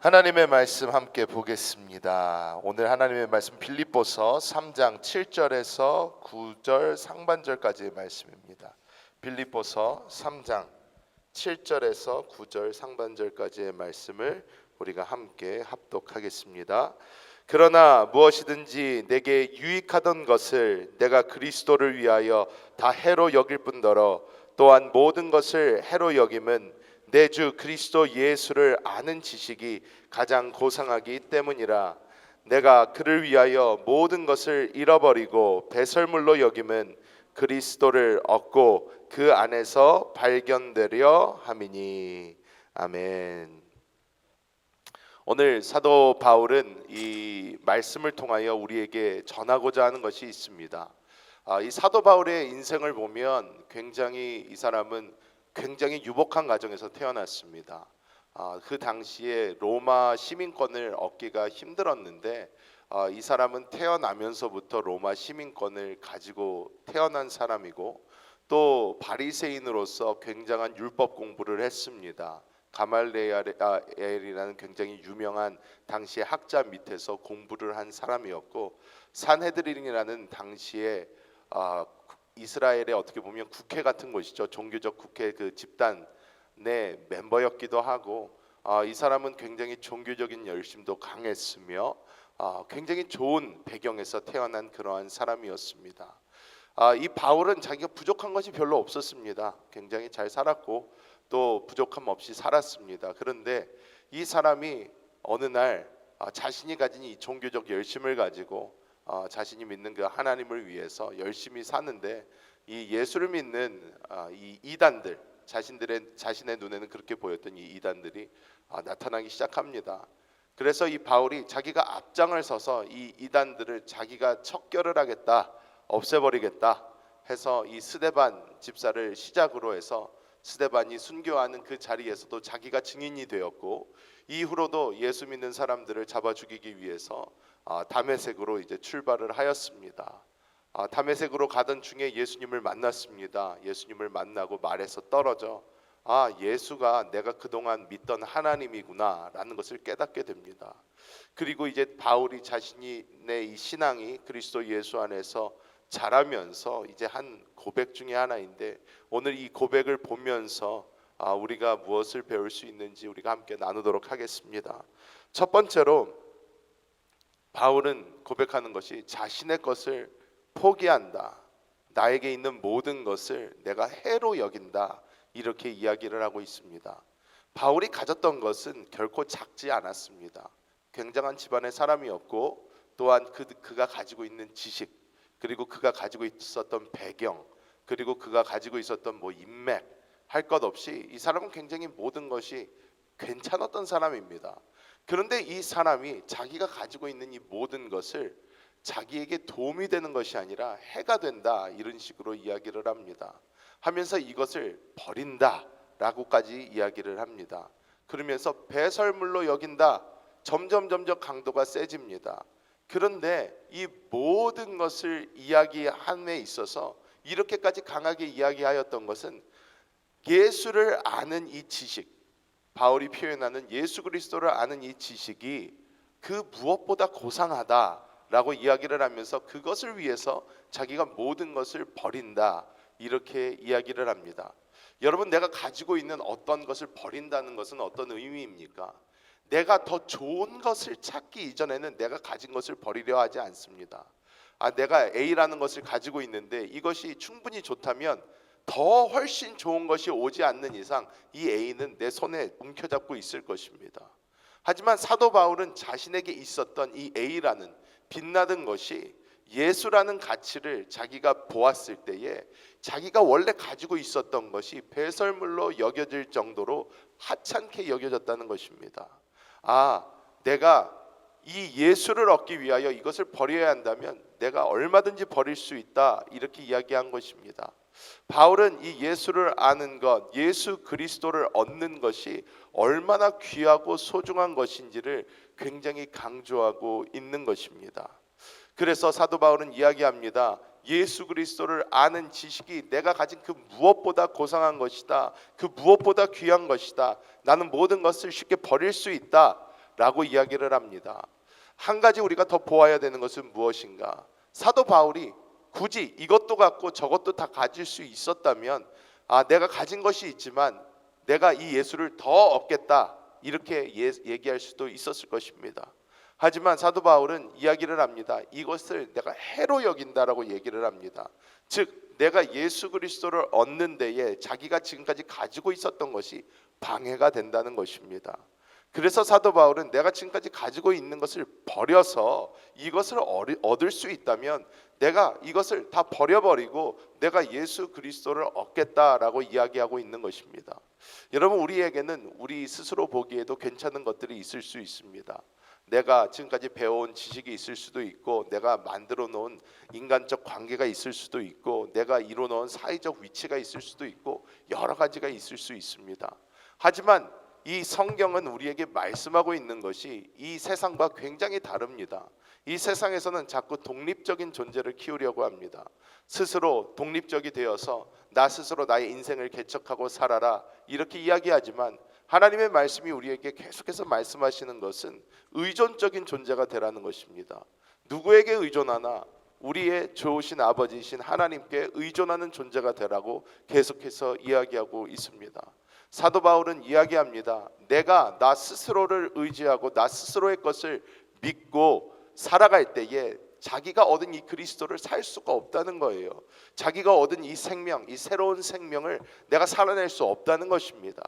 하나님의 말씀 함께 보겠습니다. 오늘 하나님의 말씀 빌립보서 3장 7절에서 9절 상반절까지의 말씀입니다. 빌립보서 3장 7절에서 9절 상반절까지의 말씀을 우리가 함께 합독하겠습니다. 그러나 무엇이든지 내게 유익하던 것을 내가 그리스도를 위하여 다 해로 여길 뿐더러 또한 모든 것을 해로 여김은 내 주 그리스도 예수를 아는 지식이 가장 고상하기 때문이라. 내가 그를 위하여 모든 것을 잃어버리고 배설물로 여김은 그리스도를 얻고 그 안에서 발견되려 함이니. 아멘. 오늘 사도 바울은 이 말씀을 통하여 우리에게 전하고자 하는 것이 있습니다. 이 사도 바울의 인생을 보면 굉장히 이 사람은 굉장히 유복한 가정에서 태어났습니다. 그 당시에 로마 시민권을 얻기가 힘들었는데 이 사람은 태어나면서부터 로마 시민권을 가지고 태어난 사람이고 또 바리새인으로서 굉장한 율법 공부를 했습니다. 가말레엘이라는 굉장히 유명한 당시의 학자 밑에서 공부를 한 사람이었고 산헤드린이라는 당시에 이스라엘의 어떻게 보면 국회 같은 곳이죠. 종교적 국회 그 집단의 멤버였기도 하고 이 사람은 굉장히 종교적인 열심도 강했으며 굉장히 좋은 배경에서 태어난 그러한 사람이었습니다. 이 바울은 자기가 부족한 것이 별로 없었습니다. 굉장히 잘 살았고 또 부족함 없이 살았습니다. 그런데 이 사람이 어느 날 자신이 가진 이 종교적 열심을 가지고 자신이 믿는 그 하나님을 위해서 열심히 사는데 이 예수를 믿는 이 이단들, 자신의 눈에는 그렇게 보였던 이 이단들이 나타나기 시작합니다. 그래서 이 바울이 자기가 앞장을 서서 이 이단들을 자기가 척결을 하겠다, 없애버리겠다 해서 이 스데반 집사를 시작으로 해서 스데반이 순교하는 그 자리에서도 자기가 증인이 되었고 이후로도 예수 믿는 사람들을 잡아 죽이기 위해서 다메섹으로 이제 출발을 하였습니다. 다메섹으로 가던 중에 예수님을 만났습니다. 예수님을 만나고 말에서 떨어져 예수가 내가 그동안 믿던 하나님이구나라는 것을 깨닫게 됩니다. 그리고 이제 바울이 자신의 이 신앙이 그리스도 예수 안에서 자라면서 이제 한 고백 중에 하나인데 오늘 이 고백을 보면서 우리가 무엇을 배울 수 있는지 우리가 함께 나누도록 하겠습니다. 첫 번째로 바울은 고백하는 것이 자신의 것을 포기한다. 나에게 있는 모든 것을 내가 해로 여긴다. 이렇게 이야기를 하고 있습니다. 바울이 가졌던 것은 결코 작지 않았습니다. 굉장한 집안의 사람이었고 또한 그가 가지고 있는 지식 그리고 그가 가지고 있었던 배경 그리고 그가 가지고 있었던 인맥 할 것 없이 이 사람은 굉장히 모든 것이 괜찮았던 사람입니다. 그런데 이 사람이 자기가 가지고 있는 이 모든 것을 자기에게 도움이 되는 것이 아니라 해가 된다 이런 식으로 이야기를 합니다. 하면서 이것을 버린다라고까지 이야기를 합니다. 그러면서 배설물로 여긴다. 점점 강도가 세집니다. 그런데 이 모든 것을 이야기함에 있어서 이렇게까지 강하게 이야기하였던 것은 예수를 아는 이 지식, 바울이 표현하는 예수 그리스도를 아는 이 지식이 그 무엇보다 고상하다라고 이야기를 하면서 그것을 위해서 자기가 모든 것을 버린다 이렇게 이야기를 합니다. 여러분, 내가 가지고 있는 어떤 것을 버린다는 것은 어떤 의미입니까? 내가 더 좋은 것을 찾기 이전에는 내가 가진 것을 버리려 하지 않습니다. 내가 A라는 것을 가지고 있는데 이것이 충분히 좋다면 더 훨씬 좋은 것이 오지 않는 이상 이 A는 내 손에 움켜잡고 있을 것입니다. 하지만 사도 바울은 자신에게 있었던 이 A라는 빛나던 것이 예수라는 가치를 자기가 보았을 때에 자기가 원래 가지고 있었던 것이 배설물로 여겨질 정도로 하찮게 여겨졌다는 것입니다. 내가 이 예수를 얻기 위하여 이것을 버려야 한다면 내가 얼마든지 버릴 수 있다 이렇게 이야기한 것입니다. 바울은 이 예수를 아는 것, 예수 그리스도를 얻는 것이 얼마나 귀하고 소중한 것인지를 굉장히 강조하고 있는 것입니다. 그래서 사도 바울은 이야기합니다. 예수 그리스도를 아는 지식이 내가 가진 그 무엇보다 고상한 것이다. 그 무엇보다 귀한 것이다. 나는 모든 것을 쉽게 버릴 수 있다 라고 이야기를 합니다. 한 가지 우리가 더 보아야 되는 것은 무엇인가? 사도 바울이 굳이 이것도 갖고 저것도 다 가질 수 있었다면 내가 가진 것이 있지만 내가 이 예수를 더 얻겠다 이렇게 얘기할 수도 있었을 것입니다. 하지만 사도 바울은 이야기를 합니다. 이것을 내가 해로 여긴다라고 얘기를 합니다. 즉 내가 예수 그리스도를 얻는 데에 자기가 지금까지 가지고 있었던 것이 방해가 된다는 것입니다. 그래서 사도 바울은 내가 지금까지 가지고 있는 것을 버려서 이것을 얻을 수 있다면 내가 이것을 다 버려버리고 내가 예수 그리스도를 얻겠다라고 이야기하고 있는 것입니다. 여러분, 우리에게는 우리 스스로 보기에도 괜찮은 것들이 있을 수 있습니다. 내가 지금까지 배워온 지식이 있을 수도 있고, 내가 만들어 놓은 인간적 관계가 있을 수도 있고, 내가 이뤄 놓은 사회적 위치가 있을 수도 있고, 여러 가지가 있을 수 있습니다. 하지만 이 성경은 우리에게 말씀하고 있는 것이 이 세상과 굉장히 다릅니다. 이 세상에서는 자꾸 독립적인 존재를 키우려고 합니다. 스스로 독립적이 되어서 나 스스로 나의 인생을 개척하고 살아라 이렇게 이야기하지만 하나님의 말씀이 우리에게 계속해서 말씀하시는 것은 의존적인 존재가 되라는 것입니다. 누구에게 의존하나? 우리의 좋으신 아버지이신 하나님께 의존하는 존재가 되라고 계속해서 이야기하고 있습니다. 사도 바울은 이야기합니다. 내가 나 스스로를 의지하고 나 스스로의 것을 믿고 살아갈 때에 자기가 얻은 이 그리스도를 살 수가 없다는 거예요. 자기가 얻은 이 생명, 이 새로운 생명을 내가 살아낼 수 없다는 것입니다.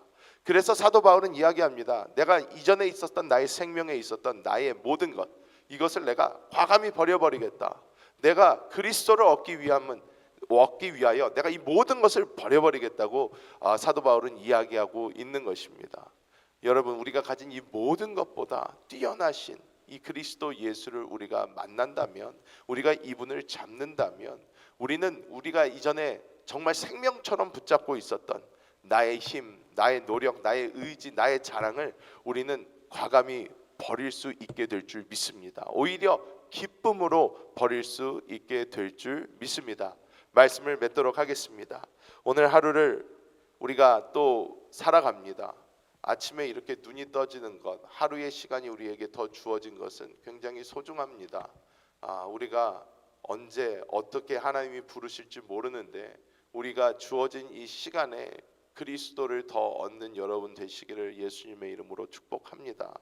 그래서 사도 바울은 이야기합니다. 내가 이전에 있었던 나의 생명에 있었던 나의 모든 것, 이것을 내가 과감히 버려버리겠다. 내가 그리스도를 얻기 위하여 내가 이 모든 것을 버려버리겠다고 사도 바울은 이야기하고 있는 것입니다. 여러분, 우리가 가진 이 모든 것보다 뛰어나신 이 그리스도 예수를 우리가 만난다면, 우리가 이분을 잡는다면, 우리가 이전에 정말 생명처럼 붙잡고 있었던 나의 힘, 나의 노력, 나의 의지, 나의 자랑을 우리는 과감히 버릴 수 있게 될 줄 믿습니다. 오히려 기쁨으로 버릴 수 있게 될 줄 믿습니다. 말씀을 맺도록 하겠습니다. 오늘 하루를 우리가 또 살아갑니다. 아침에 이렇게 눈이 떠지는 것, 하루의 시간이 우리에게 더 주어진 것은 굉장히 소중합니다. 우리가 언제 어떻게 하나님이 부르실지 모르는데 우리가 주어진 이 시간에 그리스도를 더 얻는 여러분 되시기를 예수님의 이름으로 축복합니다.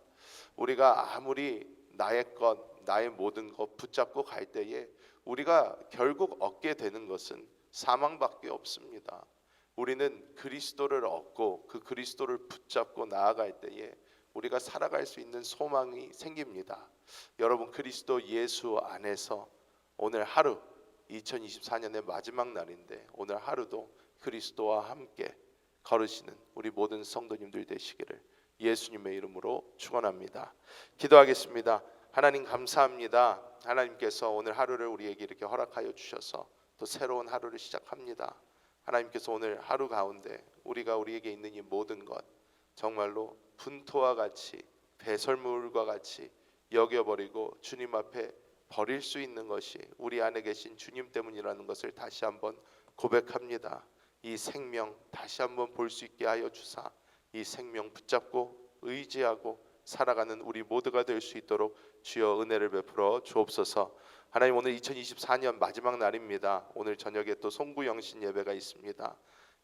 우리가 아무리 나의 것, 나의 모든 것 붙잡고 갈 때에 우리가 결국 얻게 되는 것은 사망밖에 없습니다. 우리는 그리스도를 얻고 그 그리스도를 붙잡고 나아갈 때에 우리가 살아갈 수 있는 소망이 생깁니다. 여러분, 그리스도 예수 안에서 오늘 하루 2024년의 마지막 날인데 오늘 하루도 그리스도와 함께 걸으시는 우리 모든 성도님들 되시기를 예수님의 이름으로 축원합니다. 기도하겠습니다. 하나님 감사합니다. 하나님께서 오늘 하루를 우리에게 이렇게 허락하여 주셔서 또 새로운 하루를 시작합니다. 하나님께서 오늘 하루 가운데 우리에게 있는 이 모든 것 정말로 분토와 같이 배설물과 같이 여겨버리고 주님 앞에 버릴 수 있는 것이 우리 안에 계신 주님 때문이라는 것을 다시 한번 고백합니다. 이 생명 다시 한번 볼 수 있게 하여 주사 이 생명 붙잡고 의지하고 살아가는 우리 모두가 될 수 있도록 주여 은혜를 베풀어 주옵소서. 하나님, 오늘 2024년 마지막 날입니다. 오늘 저녁에 또 송구영신 예배가 있습니다.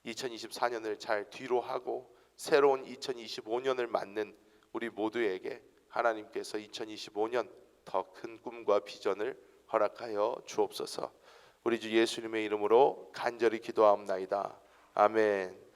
2024년을 잘 뒤로 하고 새로운 2025년을 맞는 우리 모두에게 하나님께서 2025년 더 큰 꿈과 비전을 허락하여 주옵소서. 우리 주 예수님의 이름으로 간절히 기도하옵나이다. 아멘.